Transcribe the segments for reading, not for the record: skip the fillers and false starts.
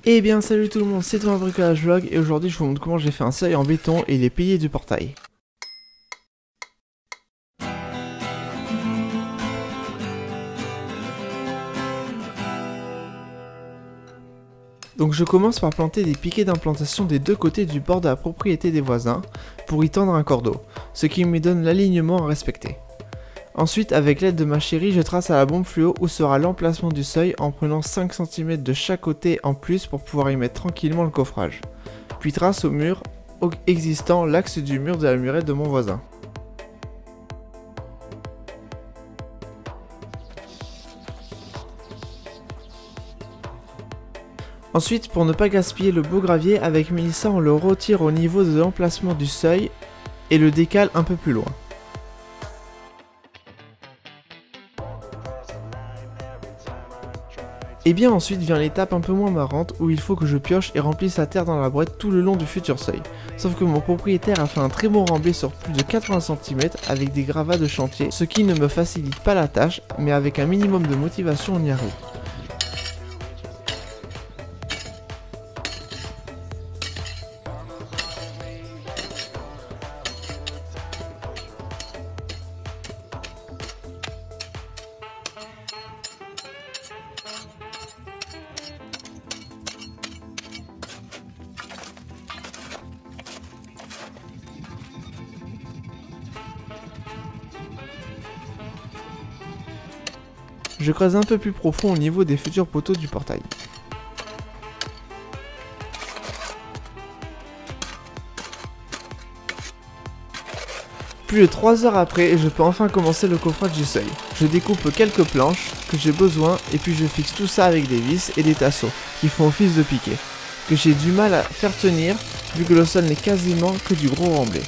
Eh bien salut tout le monde, c'est Thomas Bricolage Vlog et aujourd'hui je vous montre comment j'ai fait un seuil en béton et les piliers du portail. Donc je commence par planter des piquets d'implantation des deux côtés du bord de la propriété des voisins pour y tendre un cordeau, ce qui me donne l'alignement à respecter. Ensuite, avec l'aide de ma chérie, je trace à la bombe fluo où sera l'emplacement du seuil en prenant 5 cm de chaque côté en plus pour pouvoir y mettre tranquillement le coffrage. Puis trace au mur existant l'axe du mur de la murette de mon voisin. Ensuite, pour ne pas gaspiller le beau gravier, avec Mélissa on le retire au niveau de l'emplacement du seuil et le décale un peu plus loin. Et bien ensuite vient l'étape un peu moins marrante où il faut que je pioche et remplisse la terre dans la boîte tout le long du futur seuil. Sauf que mon propriétaire a fait un très bon remblai sur plus de 80 cm avec des gravats de chantier, ce qui ne me facilite pas la tâche, mais avec un minimum de motivation on y arrive. Je creuse un peu plus profond au niveau des futurs poteaux du portail. Plus de 3 heures après, je peux enfin commencer le coffrage du seuil. Je découpe quelques planches que j'ai besoin et puis je fixe tout ça avec des vis et des tasseaux qui font office de piquet, que j'ai du mal à faire tenir vu que le sol n'est quasiment que du gros remblai.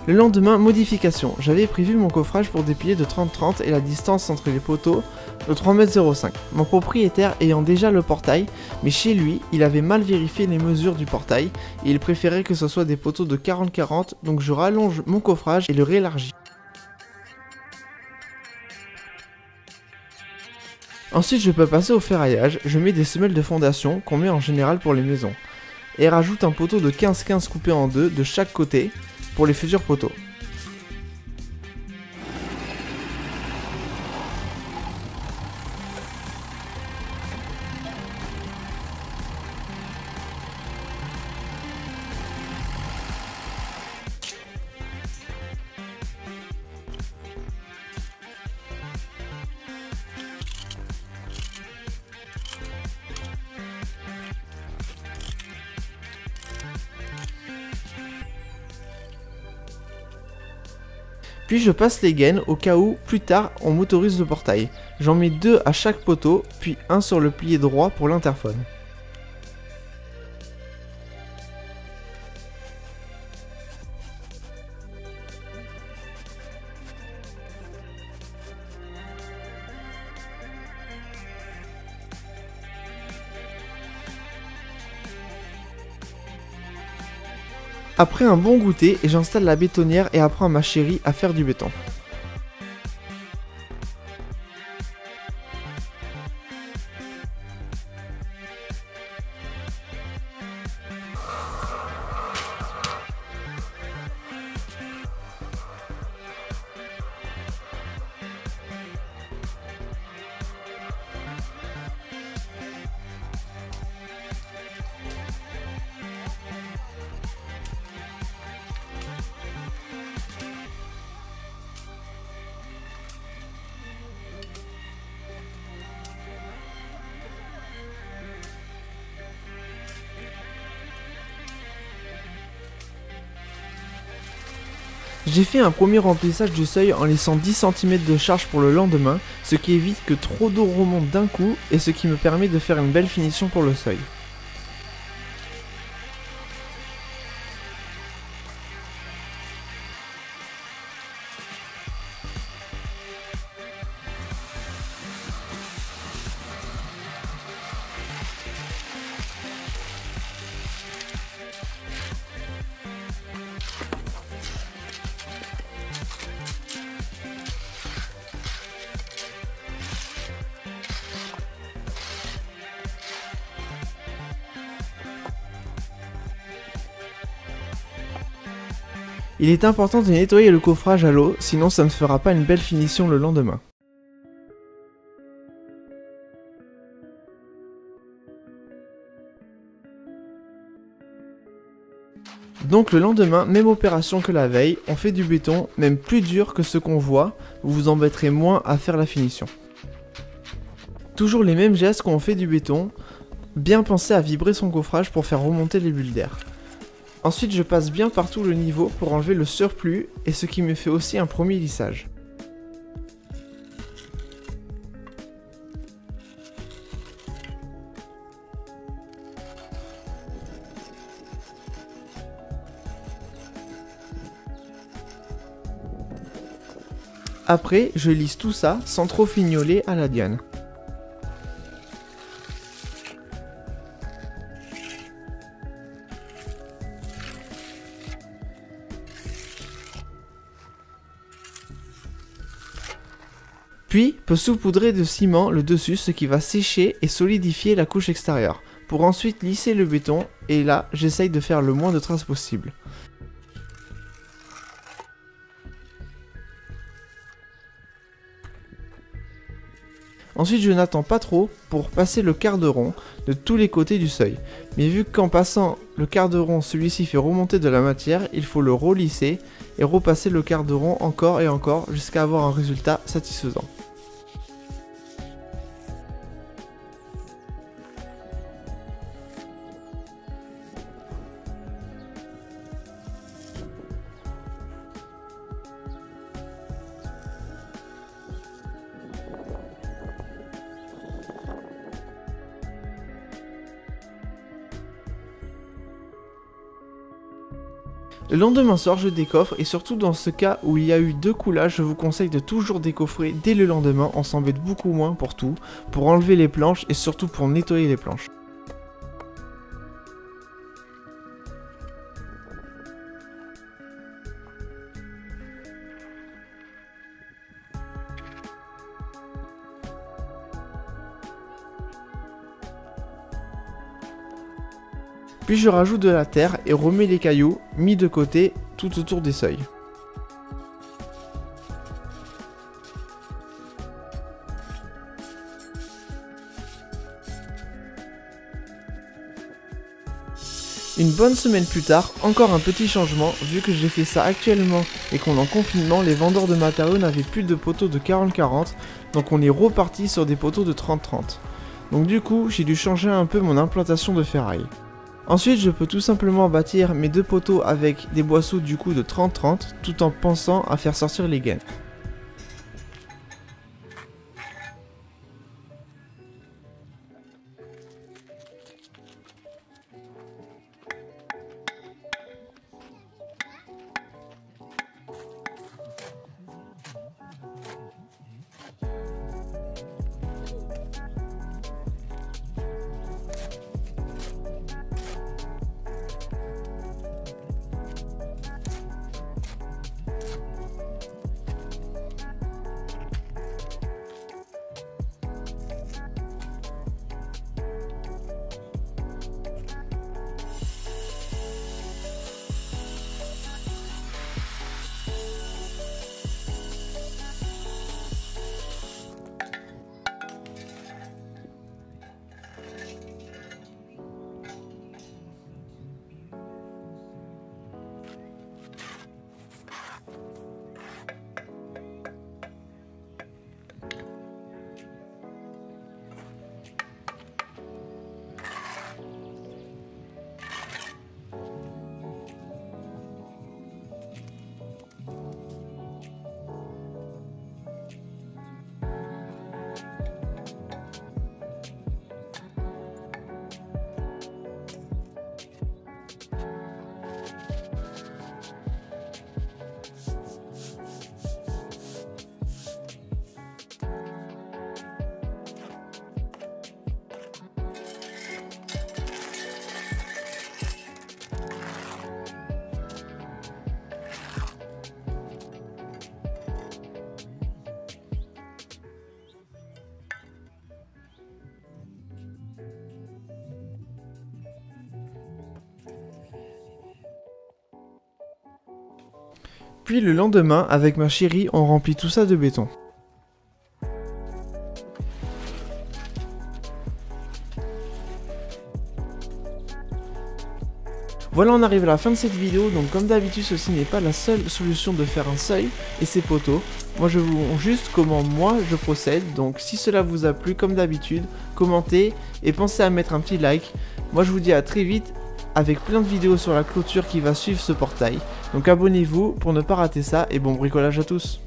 Le lendemain, modification. J'avais prévu mon coffrage pour des piliers de 30-30 et la distance entre les poteaux de 3,05 m. Mon propriétaire ayant déjà le portail, mais chez lui, il avait mal vérifié les mesures du portail et il préférait que ce soit des poteaux de 40-40, donc je rallonge mon coffrage et le réélargis. Ensuite, je peux passer au ferraillage. Je mets des semelles de fondation qu'on met en général pour les maisons et rajoute un poteau de 15-15 coupé en deux de chaque côté pour les futurs poteaux. Puis je passe les gaines au cas où, plus tard, on motorise le portail. J'en mets 2 à chaque poteau, puis un sur le pilier droit pour l'interphone. Après un bon goûter, j'installe la bétonnière et apprends à ma chérie à faire du béton. J'ai fait un premier remplissage du seuil en laissant 10 cm de charge pour le lendemain, ce qui évite que trop d'eau remonte d'un coup et ce qui me permet de faire une belle finition pour le seuil. Il est important de nettoyer le coffrage à l'eau, sinon ça ne fera pas une belle finition le lendemain. Donc le lendemain, même opération que la veille, on fait du béton, même plus dur que ce qu'on voit, vous vous embêterez moins à faire la finition. Toujours les mêmes gestes quand on fait du béton, bien penser à vibrer son coffrage pour faire remonter les bulles d'air. Ensuite je passe bien partout le niveau pour enlever le surplus et ce qui me fait aussi un premier lissage. Après je lisse tout ça sans trop fignoler à la diane. Puis, peut saupoudrer de ciment le dessus, ce qui va sécher et solidifier la couche extérieure, pour ensuite lisser le béton, et là, j'essaye de faire le moins de traces possible. Ensuite, je n'attends pas trop pour passer le quart de rond de tous les côtés du seuil. Mais vu qu'en passant le quart de rond, celui-ci fait remonter de la matière, il faut le relisser et repasser le quart de rond encore et encore jusqu'à avoir un résultat satisfaisant. Le lendemain soir, je décoffre et surtout dans ce cas où il y a eu 2 coulages, je vous conseille de toujours décoffrer dès le lendemain, on s'embête beaucoup moins pour tout, pour enlever les planches et surtout pour nettoyer les planches. Puis je rajoute de la terre et remets les cailloux mis de côté tout autour des seuils. Une bonne semaine plus tard, encore un petit changement, vu que j'ai fait ça actuellement et qu'on est en confinement, les vendeurs de matériaux n'avaient plus de poteaux de 40-40, donc on est reparti sur des poteaux de 30-30. Donc du coup, j'ai dû changer un peu mon implantation de ferraille. Ensuite, je peux tout simplement bâtir mes 2 poteaux avec des boisseaux du coup de 30-30, tout en pensant à faire sortir les gaines. Puis le lendemain, avec ma chérie, on remplit tout ça de béton. Voilà, on arrive à la fin de cette vidéo, donc comme d'habitude ceci n'est pas la seule solution de faire un seuil et ses poteaux. Moi je vous montre juste comment moi je procède, donc si cela vous a plu comme d'habitude, commentez et pensez à mettre un petit like. Moi je vous dis à très vite avec plein de vidéos sur la clôture qui va suivre ce portail. Donc abonnez-vous pour ne pas rater ça et bon bricolage à tous.